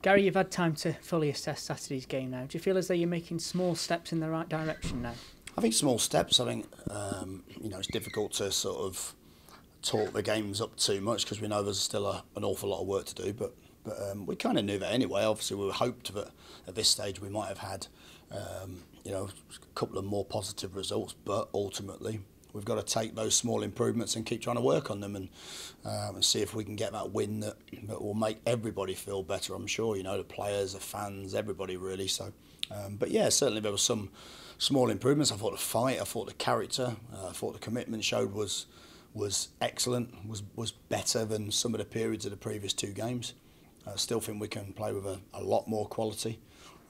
Gary, you've had time to fully assess Saturday's game now. Do you feel as though you're making small steps in the right direction now? I think small steps. I think it's difficult to sort of talk the games up too much because we know there's still an awful lot of work to do. But we kind of knew that anyway. Obviously, we hoped that at this stage we might have had a couple of more positive results. But ultimately, we've got to take those small improvements and keep trying to work on them and see if we can get that win that will make everybody feel better. I'm sure, the players, the fans, everybody really. So, but yeah, certainly there were some small improvements. I thought the fight, I thought the character, I thought the commitment showed was excellent, was better than some of the periods of the previous two games. I still think we can play with a lot more quality.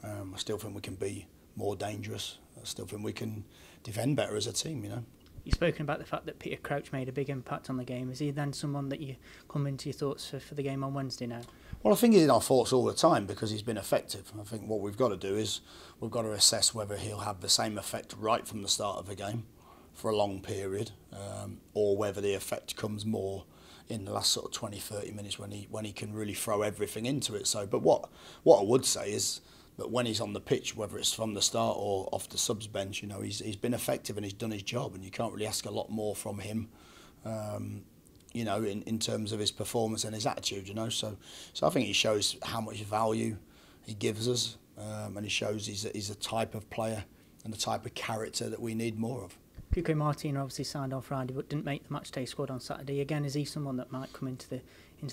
I still think we can be more dangerous. I still think we can defend better as a team, You've spoken about the fact that Peter Crouch made a big impact on the game. Is he then someone that you come into your thoughts for the game on Wednesday now? Well, I think he's in our thoughts all the time because he's been effective. I think what we've got to do is we've got to assess whether he'll have the same effect right from the start of the game for a long period or whether the effect comes more in the last sort of 20-30 minutes when he can really throw everything into it. So, but what I would say is that when he's on the pitch, whether it's from the start or off the subs bench, he's been effective and he's done his job, and you can't really ask a lot more from him, in terms of his performance and his attitude, So I think he shows how much value he gives us, and he shows he's a type of player and the type of character that we need more of. Cuco Martin obviously signed on Friday but didn't make the matchday squad on Saturday. Again, is he someone that might come into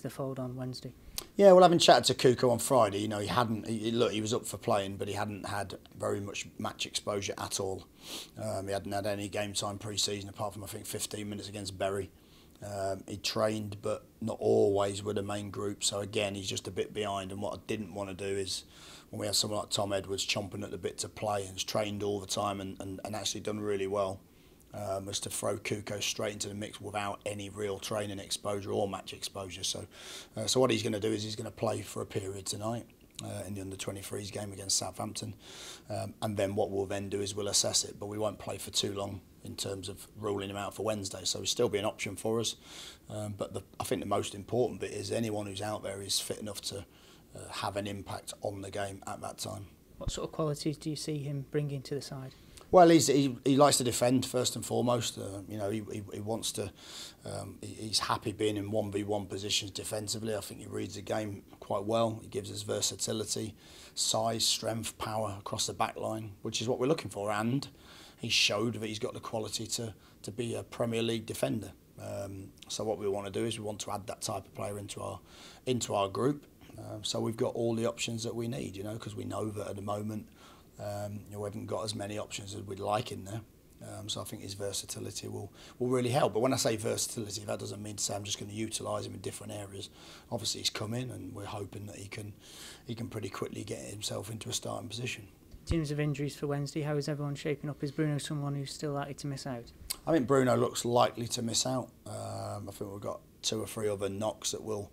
the fold on Wednesday? Yeah, well, having chatted to Cuco on Friday, he was up for playing, but he hadn't had very much match exposure at all. He hadn't had any game time pre-season apart from, I think, 15 minutes against Bury. He trained, but not always with the main group. So again, he's just a bit behind. And what I didn't want to do is, when we have someone like Tom Edwards chomping at the bit to play and has trained all the time and actually done really well, was to throw Cuco straight into the mix without any real training exposure or match exposure. So what he's going to do is he's going to play for a period tonight in the under-23s game against Southampton, and then what we'll then do is we'll assess it, but we won't play for too long in terms of ruling him out for Wednesday. So he'll still be an option for us, but I think the most important bit is anyone who's out there is fit enough to have an impact on the game at that time. What sort of qualities do you see him bringing to the side? Well, he likes to defend first and foremost. He wants to. He's happy being in 1v1 positions defensively. I think he reads the game quite well. He gives us versatility, size, strength, power across the back line, which is what we're looking for. And he showed that he's got the quality to be a Premier League defender. So what we want to do is we want to add that type of player into our group. So we've got all the options that we need, because we know that at the moment. We haven't got as many options as we'd like in there, so I think his versatility will really help. But when I say versatility, that doesn't mean to say I'm just going to utilise him in different areas. Obviously he's come in and we're hoping that he can pretty quickly get himself into a starting position. In terms of injuries for Wednesday, how is everyone shaping up? Is Bruno someone who's still likely to miss out? I think Bruno looks likely to miss out. I think we've got 2 or 3 other knocks that will.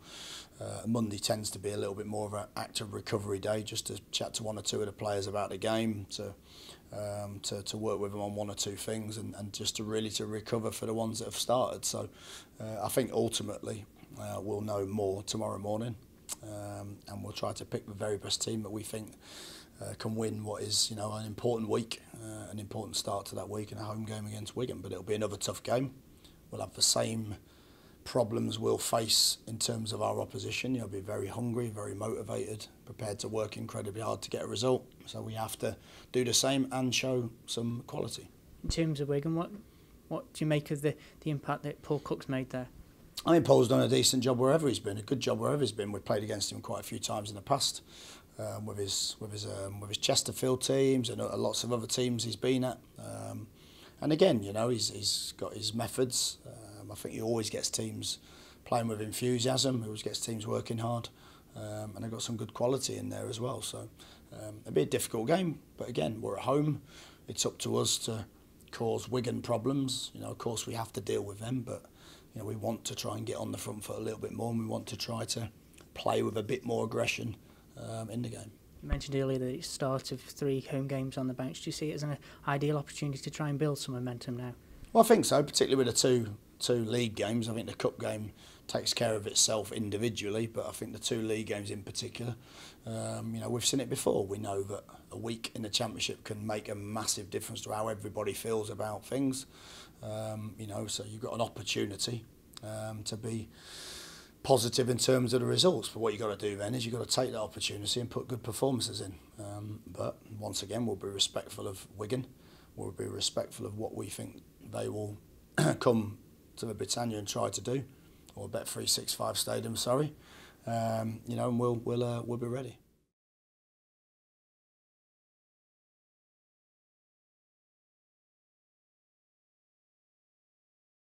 Monday tends to be a little bit more of an active recovery day, just to chat to 1 or 2 of the players about the game, to work with them on 1 or 2 things, and just to recover for the ones that have started. So I think ultimately we'll know more tomorrow morning, and we'll try to pick the very best team that we think can win what is an important week, an important start to that week in a home game against Wigan. But it'll be another tough game. We'll have the same problems we'll face in terms of our opposition. You'll be very hungry, very motivated, prepared to work incredibly hard to get a result. So we have to do the same and show some quality. In terms of Wigan, what do you make of the impact that Paul Cook's made there? I mean, Paul's done a decent job wherever he's been, a good job wherever he's been. We've played against him quite a few times in the past, with his Chesterfield teams and lots of other teams he's been at. And again, he's got his methods. I think he always gets teams playing with enthusiasm, he always gets teams working hard, and they've got some good quality in there as well. So it'll be a difficult game, but again, we're at home. It's up to us to cause Wigan problems. Of course, we have to deal with them, but we want to try and get on the front foot a little bit more, and we want to try to play with a bit more aggression in the game. You mentioned earlier the start of 3 home games on the bench. Do you see it as an ideal opportunity to try and build some momentum now? Well, I think so, particularly with the two league games. I think the cup game takes care of itself individually, but I think the 2 league games in particular, you know, we've seen it before. We know that a week in the Championship can make a massive difference to how everybody feels about things. You know, so you've got an opportunity to be positive in terms of the results. But what you've got to do then is you've got to take that opportunity and put good performances in. But once again, we'll be respectful of Wigan. We'll be respectful of what we think they will come to the Britannia and try to do, or Bet365 Stadium, sorry. You know, and we'll be ready.